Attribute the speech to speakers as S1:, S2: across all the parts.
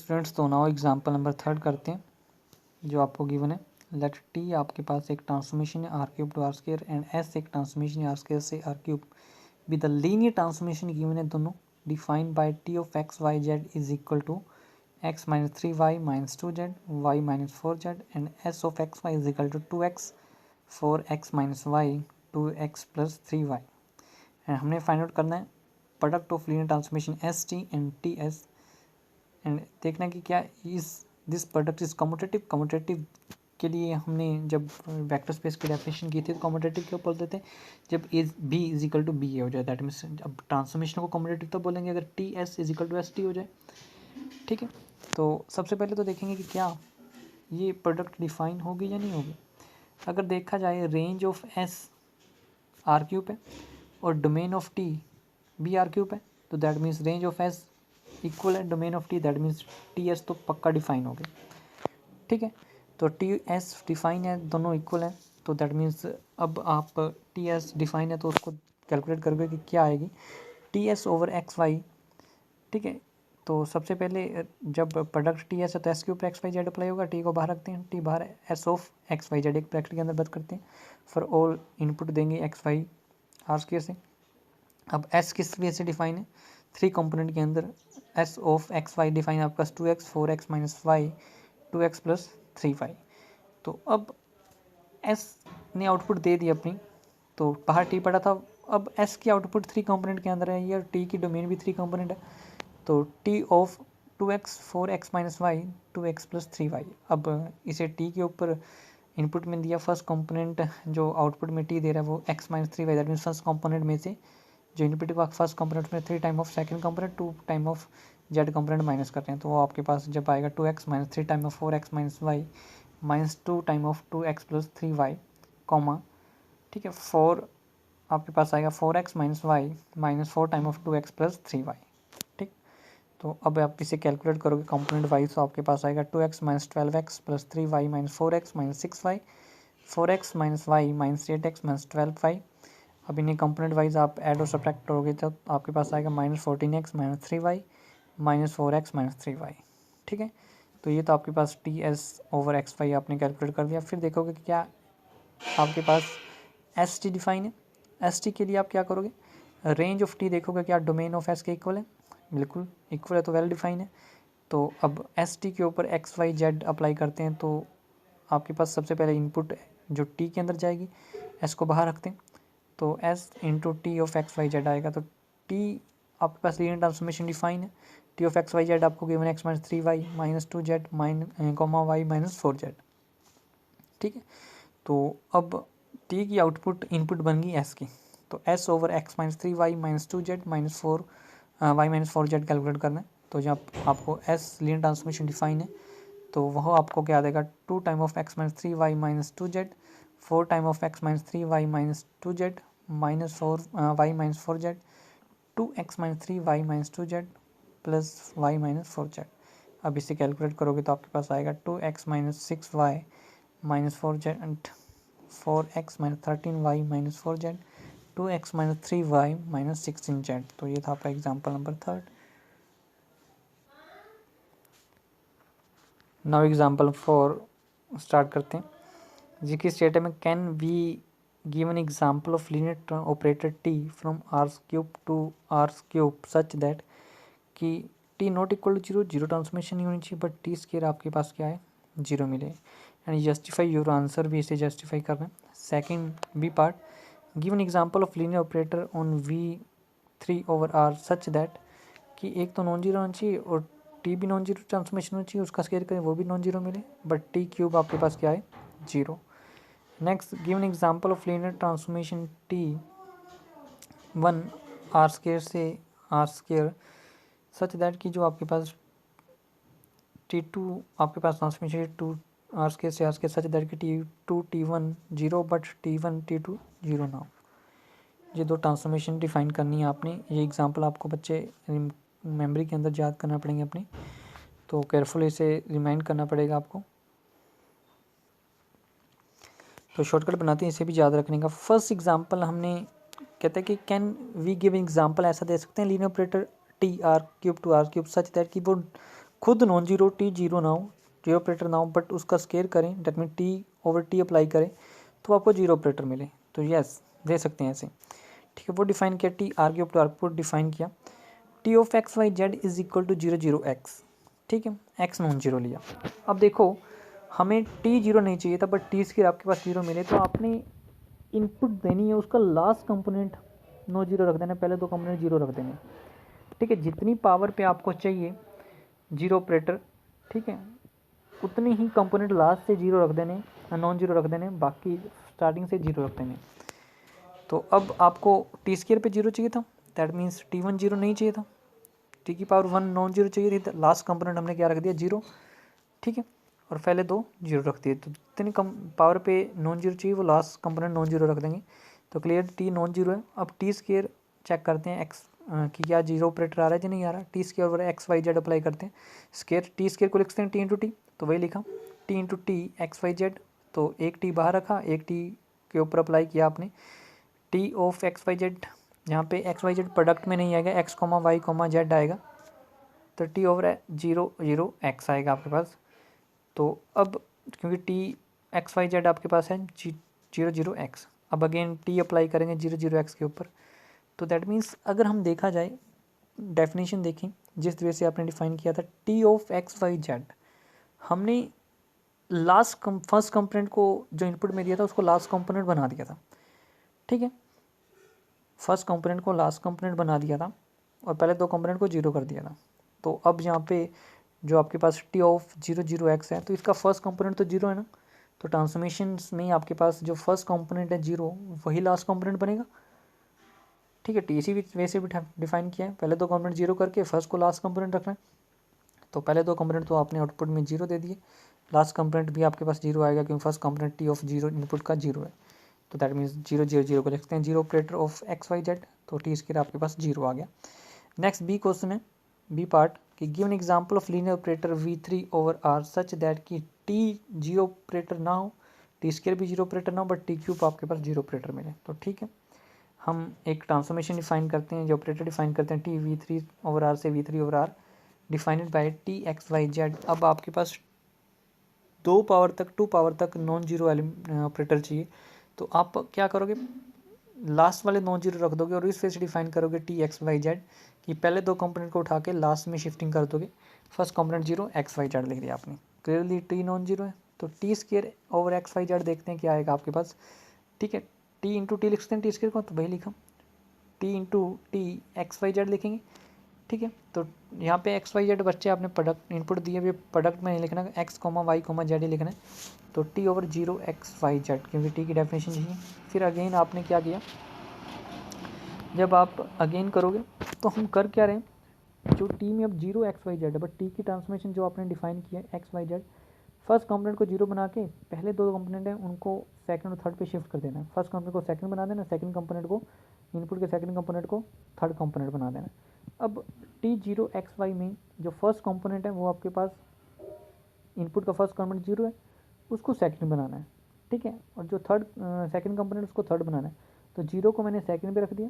S1: Students, तो now example number 3 करते हैं जो आपको गिवन है। लेट टी आपके पास एक ट्रांसफॉर्मेशन है R cube to R square and S एक ट्रांसफॉर्मेशन है आर स्क्वायर से R cube with the linear transformation given है दोनों defined by T of X Y Z is equal to X minus 3y minus 2z Y minus 4z and S of X Y is equal to 2x 4x minus Y 2x plus 3y and हमने find out करना है product of linear transformation S T and T S and देखना कि क्या इस this product is commutative. Commutative के लिए हमने जब वेक्टर स्पेस की डेफिनेशन की थी तो कम्यूटेटिव क्यों बोलते थे जब is B is equal to B हो जाए, दैट मीन्स अब ट्रांसफॉर्मेशन को कम्यूटेटिव तो बोलेंगे अगर T S is equal to S T हो जाए। ठीक है, तो सबसे पहले तो देखेंगे कि क्या ये प्रोडक्ट डिफाइन होगी या नहीं होगी। अगर देखा जाए range of S R cube है और domain of T B R cube है तो that means range of S equal है domain of T, that means T S तो पक्का डिफाइन हो गया। ठीक है, तो टी एस डिफाइन है, दोनों इक्वल है, तो दैट मीन्स अब आप टी एस डिफाइन है तो उसको कैलकुलेट करोगे कि क्या आएगी T S over X Y. ठीक है, तो सबसे पहले जब प्रोडक्ट टी एस है तो एस के ऊपर एक्स वाई जेड अप्लाई होगा, टी को बाहर रखते हैं, टी बाहर S of X Y Z एक ब्रैकेट के अंदर बंद करते हैं, फॉर ऑल इनपुट देंगे एक्स वाई आर स्क्वायर से। अब एस किस वे से डिफाइन है, 3 कंपोनेंट के अंदर S of X Y define है आपके पास 2x 4x minus Y 2x plus 3y। तो अब एस ने आउटपुट दे दी अपनी, तो बाहर टी पड़ा था, अब एस की आउटपुट 3 कंपोनेंट के अंदर है, या टी की डोमेन भी 3 कंपोनेंट है, तो T of 2x 4x minus Y 2x plus 3y। अब इसे टी के ऊपर इनपुट में दिया, फर्स्ट कंपोनेंट जो आउटपुट में टी दे रहा है वो x minus 3y, that means first component में से जो इनपुट का फर्स्ट कंपोनेंट में 3 time of second component 2 time of Z component minus करते हैं, तो वो आपके पास जब आएगा 2x minus 3 time of 4x minus Y minus 2 time of 2x plus 3y comma. ठीक है, 4 आपके पास आएगा 4x minus Y minus 4 time of 2x plus 3y। ठीक, तो अब आप इसे कैलकुलेट करोगे कंपोनेंट वाइज, तो आपके पास आएगा 2x minus 12x plus 3y minus 4x minus 6y 4x minus Y minus 8x minus 12y। अब इन्हें कंपोनेंट वाइज आप ऐड और सब्ट्रैक्ट करोगे तो आपके पास आएगा minus 14x minus 3y minus 4x minus 3y। ठीक है, तो ये तो आपके पास T S over X Y आपने कैलकुलेट कर दिया। फिर देखोगे कि क्या आपके पास एस टी डिफाइन है। एस टी के लिए आप क्या करोगे, रेंज ऑफ टी देखोगे क्या डोमेन ऑफ एस के इक्वल है, बिल्कुल इक्वल है तो वेल डिफाइन है। तो अब एस टी के ऊपर एक्स वाई जेड अप्लाई करते हैं, तो आपके पास सबसे पहले इनपुट जो टी के अंदर जाएगी एस को बाहर रखते हैं, तो S into T of X Y Z आएगा। तो टी आपके पास लीनियर ट्रांसफॉर्मेशन डिफाइन है, T of X Y Z आपको given X minus 3y minus 2z mine comma Y minus 4z। ठीक है, तो अब टी की आउटपुट इनपुट बन गई एस की, तो S over x minus 3y minus 2z minus 4y minus 4z calculate करना है। तो जब आपको एस लीनियर ट्रांसफॉर्मेशन डिफाइन है तो वह आपको क्या देगा 2 time of x minus 3y minus 2z 4 time of x minus 3y minus 2z minus 4y minus 4z 2x minus 3y minus 2z plus y minus 4z। अब इसे calculate करोगे तो आपके पास आएगा 2x minus 6y minus 4z and 4x minus 13y minus 4z 2x minus 3y minus 16z। तो ये था आपका example number 3। Now example 4 start करते हैं। जी की statement can we give an example of linear operator T from R cube to R cube such that कि T not equal to 0 zero transformation नहीं होनी चाहिए, बट टी स्केयर आपके पास क्या है 0 मिले, एंड जस्टिफाई योर आंसर भी इसे जस्टिफाई करना है। Second B part, give an example of linear operator on V3 over R such that कि एक तो नॉन जीरो होना चाहिए और टी भी नॉन जीरो ट्रांसफॉर्मेशन होना चाहिए, उसका स्केयर करें वो भी नॉन जीरो मिले, बट टी क्यूब आपके पास क्या है 0। Next, give an example of linear transformation T1 R square से आर स्केयर सच दैट कि जो आपके पास T2 आपके पास ट्रांसफॉर्मेशन 2 आर स्केयर से आर स्केयर सच दैट कि T2 T1 0 but T1 T2 0 ना हो। ये दो ट्रांसफॉर्मेशन डिफाइन करनी है आपने। ये एग्जांपल आपको बच्चे मेमोरी के अंदर याद करना पड़ेंगे अपनी, तो केयरफुल इसे रिमाइंड करना पड़ेगा आपको। तो शॉर्टकट बनाते हैं, इसे भी याद रखने का। फर्स्ट एग्जांपल हमने कहते हैं कि कैन वी गिव एग्जांपल, ऐसा दे सकते हैं linear operator T R cube to R cube such that कि वो खुद नॉन जीरो, टी जीरो ना हो, जीरो ऑपरेटर ना हो, बट उसका स्केयर करें, that mean T over T apply करें तो आपको जीरो ऑपरेटर मिले, तो यस दे सकते हैं ऐसे। ठीक है, वो डिफाइन किया, T R cube to output define किया, T of X Y Z is equal to zero zero X. ठीक है, एक्स नॉन जीरो लिया। अब देखो हमें टी जीरो नहीं चाहिए था, बट टी स्केयर आपके पास जीरो मिले, तो आपने इनपुट देनी है, उसका लास्ट कंपोनेंट नो जीरो रख देना, पहले दो कंपोनेंट जीरो रख देने। ठीक है, जितनी पावर पे आपको चाहिए जीरो ऑपरेटर, ठीक है, उतने ही कंपोनेंट लास्ट से जीरो रख देने, नॉन जीरो रख देने, बाकी स्टार्टिंग से जीरो रख देने। तो अब आपको टी स्केयर पे जीरो चाहिए था, that means T one zero नहीं चाहिए था, टी की पावर वन नॉन जीरो चाहिए थी, लास्ट कंपोनेंट हमने क्या रख दिया, जीरो। ठीक है, और पहले दो जीरो रख दिए, तो जितनी कम पावर पे नॉन जीरो चाहिए वो लास्ट कंपोनेंट नॉन जीरो रख देंगे। तो क्लियर टी नॉन जीरो है। अब टी स्केयर चेक करते हैं एक्स कि क्या जीरो ऑपरेटर आ रहा है कि नहीं आ रहा। टी स्केयर और एक्स वाई जेड अप्लाई करते हैं, स्केयर टी स्केयर को लिखते हैं टी इंटू टी, तो वही लिखा T into T X Y Z, तो एक टी बाहर रखा, एक टी के ऊपर अप्लाई किया आपने, T of X Y Z, यहाँ पे एक्स वाई जेड प्रोडक्ट में नहीं आएगा, X comma Y comma Z आएगा, तो T over zero zero X आएगा आपके पास। तो अब क्योंकि टी एक्स वाई जेड आपके पास है जीरो जीरो एक्स, अब अगेन टी अप्लाई करेंगे जीरो जीरो एक्स के ऊपर, तो दैट मीन्स अगर हम देखा जाए डेफिनेशन देखें जिस वे से आपने डिफाइन किया था T of X Y Z, हमने लास्ट फर्स्ट कंपोनेंट को जो इनपुट में दिया था उसको लास्ट कंपोनेंट बना दिया था। ठीक है, फर्स्ट कंपोनेंट को लास्ट कंपोनेंट बना दिया था और पहले दो कंपोनेंट को जीरो कर दिया था। तो अब यहाँ पे जो आपके पास T of zero zero X है, तो इसका फर्स्ट कंपोनेंट तो जीरो है ना, तो ट्रांसफॉर्मेशन में आपके पास जो फर्स्ट कंपोनेंट है जीरो, वही लास्ट कंपोनेंट बनेगा। ठीक है, टी इसी वैसे भी डिफाइन किया है, पहले दो कंपोनेंट जीरो करके फर्स्ट को लास्ट कंपोनेंट रखना है, तो पहले दो कंपोनेंट तो आपने आउटपुट में जीरो दे दिए, लास्ट कंपोनेंट भी आपके पास जीरो आएगा क्योंकि first component T of zero input का जीरो है, तो that means zero zero zero को लिखते हैं zero operator of X Y Z, तो टी स्केयर आपके पास जीरो आ गया। नेक्स्ट बी क्वेश्चन है, बी पार्ट कि given example of linear operator v3 over r such that कि टी जीरो ऑपरेटर ना हो, टी स्केयर भी जीरो ऑपरेटर ना हो, बट टी क्यूब आपके पास जीरो ऑपरेटर मिले। तो ठीक है, हम एक ट्रांसफॉर्मेशन डिफाइन करते हैं, जो ऑपरेटर डिफाइन करते हैं टी v3 ओवर r से v3 over r defined by T X Y Z. अब आपके पास दो पावर तक, टू पावर तक नॉन जीरो ऑपरेटर चाहिए, तो आप क्या करोगे, लास्ट वाले नॉन जीरो रख दोगे और इस फेस डिफाइन करोगे टी एक्स वाई जेड कि पहले दो कंपोनेंट को उठा के लास्ट में शिफ्टिंग कर दोगे, first component zero X Y Z लिख दिया आपने, क्लियरली टी नॉन जीरो है, तो T square over X Y Z देखते हैं क्या आएगा आपके पास। ठीक है, टी इंटू टी लिखते हैं टी स्केयर को, तो वही लिखा T into T X Y Z लिखेंगे। ठीक है, तो यहाँ पे एक्स वाई जेड बच्चे आपने प्रोडक्ट इनपुट दिए हुए, प्रोडक्ट में नहीं लिखना, X comma Y comma Z ही लिखना है, तो T over zero X Y Z क्योंकि टी की डेफिनेशन चाहिए। फिर अगेन आपने क्या किया, जब आप अगेन करोगे तो हम कर क्या रहे हैं, जो टी में अब जीरो एक्स वाई जेड है, बट टी की ट्रांसफॉर्मेशन जो आपने डिफाइन किया है X Y Z, first component को जीरो बना के पहले दो कंपोनेंट हैं उनको सेकंड और थर्ड पे शिफ्ट कर देना है, फर्स्ट कंपोनेंट को सेकंड बना देना, सेकंड कंपोनेंट को इनपुट के सेकंड कंपोनेंट को थर्ड कंपोनेंट बना देना। अब टी जीरो एक्स वाई में जो फर्स्ट कंपोनेंट है वो आपके पास इनपुट का फर्स्ट कंपोनेंट जीरो है, उसको सेकंड बनाना है। ठीक है, और जो थर्ड सेकंड कंपोनेंट उसको थर्ड बनाना है, तो जीरो को मैंने सेकंड पे रख दिया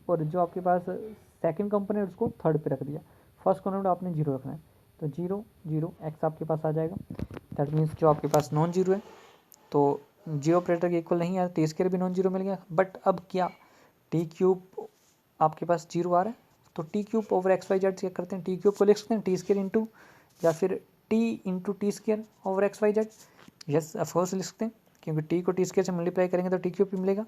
S1: और जो आपके पास सेकंड कंपोनेंट उसको थर्ड पे रख दिया, फर्स्ट कंपोनेंट आपने जीरो रखना है, तो जीरो जीरो एक्स आपके पास आ जाएगा। दैट मीन्स जो आपके पास नॉन जीरो है, तो जीरो ऑपरेटर के इक्वल नहीं है, टी स्केयर भी नॉन जीरो मिल गया, बट अब क्या टी क्यूब आपके पास जीरो आ रहा है, तो T cube over X Y Z check करते हैं, टी क्यूब को लिख सकते हैं टी स्केयर इंटू या फिर T into T square over X Y Z, yes of course लिख सकते हैं क्योंकि टी को टी स्केयर से मल्टीप्लाई करेंगे तो टी क्यूब भी मिलेगा,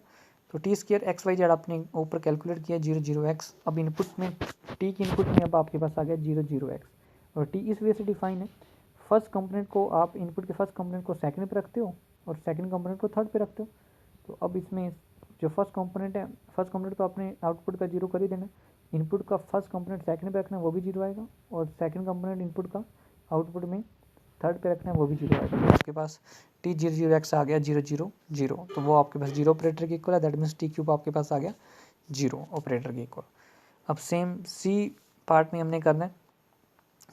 S1: तो T square X Y Z आपने ऊपर कैलकुलेट किया जीरो जीरो एक्स। अब इनपुट में टी की इनपुट में अब आपके पास आ गया जीरो जीरो एक्स, और टी इस वजह से डिफाइन है, फर्स्ट कंपोनेंट को आप इनपुट के फर्स्ट कंपोनेंट को सेकंड पे रखते हो और सेकंड कंपोनेंट को थर्ड पे रखते हो, तो अब इसमें जो फर्स्ट कंपोनेंट है, फर्स्ट कंपोनेंट तो आपने आउटपुट का जीरो कर ही देना, इनपुट का फर्स्ट कंपोनेंट सेकंड पे रखना है वो भी जीरो आएगा, और सेकंड कंपोनेंट इनपुट का आउटपुट में थर्ड पे रखना है वो भी जीरो आएगा, तो आपके पास टी जीरो जीरो एक्स आ गया जीरो जीरो जीरो, तो वो आपके पास जीरो ऑपरेटर के इक्वल है, दैट मीन्स टी क्यूब आपके पास आ गया जीरो ऑपरेटर के इक्वल। अब सेम सी पार्ट में हमने करना है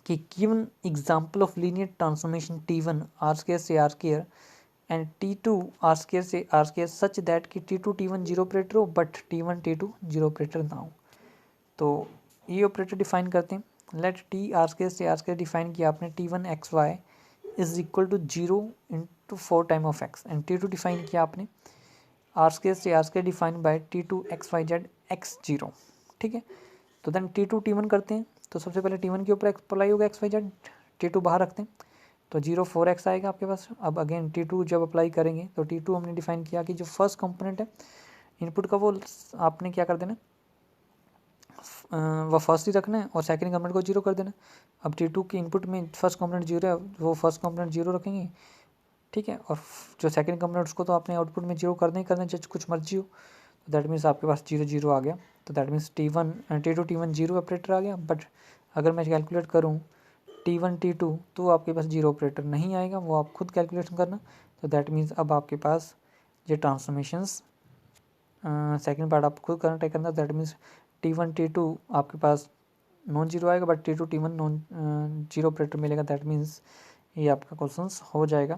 S1: कि given example of linear transformation T one R square से R square and T two R square से आर स्क्वायर सच दैट कि टी2 टी1 जीरो ऑपरेटर हो but T one T two zero operator ना हो। तो ये ऑपरेटर डिफाइन करते हैं, let T R square define किया आपने T1 XY is equal to 0 into 4 time of x and T2 define किया आपने R square define by T2 XYZ x0। ठीक है, तो देन T2 T1 करते हैं, तो सबसे पहले T1 के ऊपर अप्लाई होगा XYZ, T2 बाहर रखते हैं तो 0 4x आएगा आपके पास। अब अगेन T2 जब अप्लाई करेंगे तो T2 हमने डिफाइन किया कि जो फर्स्ट कंपोनेंट है इनपुट का वो आपने क्या कर देना, वह फर्स्ट ही रखना है और सेकंड कंपोनेंट को 0 कर देना। अब T2 के इनपुट में फर्स्ट कंपोनेंट 0 है, वो फर्स्ट कंपोनेंट 0 रखेंगे। ठीक है, और जो सेकंड कंपोनेंट उसको तो आपने आउटपुट में 0 करना ही करना है, कुछ मर्जी हो। तो दैट मीन्स आपके पास 0 0 आ गया। तो that means T2 T1 0 operator आ गया। बट अगर मैं कैलकुलेट करूँ T1 T2 तो आपके पास 0 ऑपरेटर नहीं आएगा, वो आप खुद कैलकुलेशन करना। तो दैट मीन्स अब आपके पास ये ट्रांसफॉर्मेशंस सेकंड पार्ट आप खुद करना ट्राई करना। दैट मीन्स T1 T2 आपके पास नॉन जीरो आएगा, but T2 T1 non zero operator मिलेगा। दैट मीन्स ये आपका क्वेश्चंस हो जाएगा।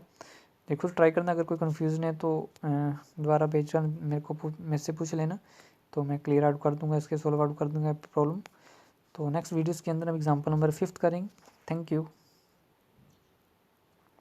S1: देखो ट्राई करना, अगर कोई कन्फ्यूजन है तो दोबारा भेजकर मेरे से पूछ लेना, तो मैं क्लियर आउट कर दूंगा, इसके सोल्व आउट कर दूंगा प्रॉब्लम। तो नेक्स्ट वीडियोज़ के अंदर हम एग्जाम्पल नंबर 5 करेंगे। Thank you.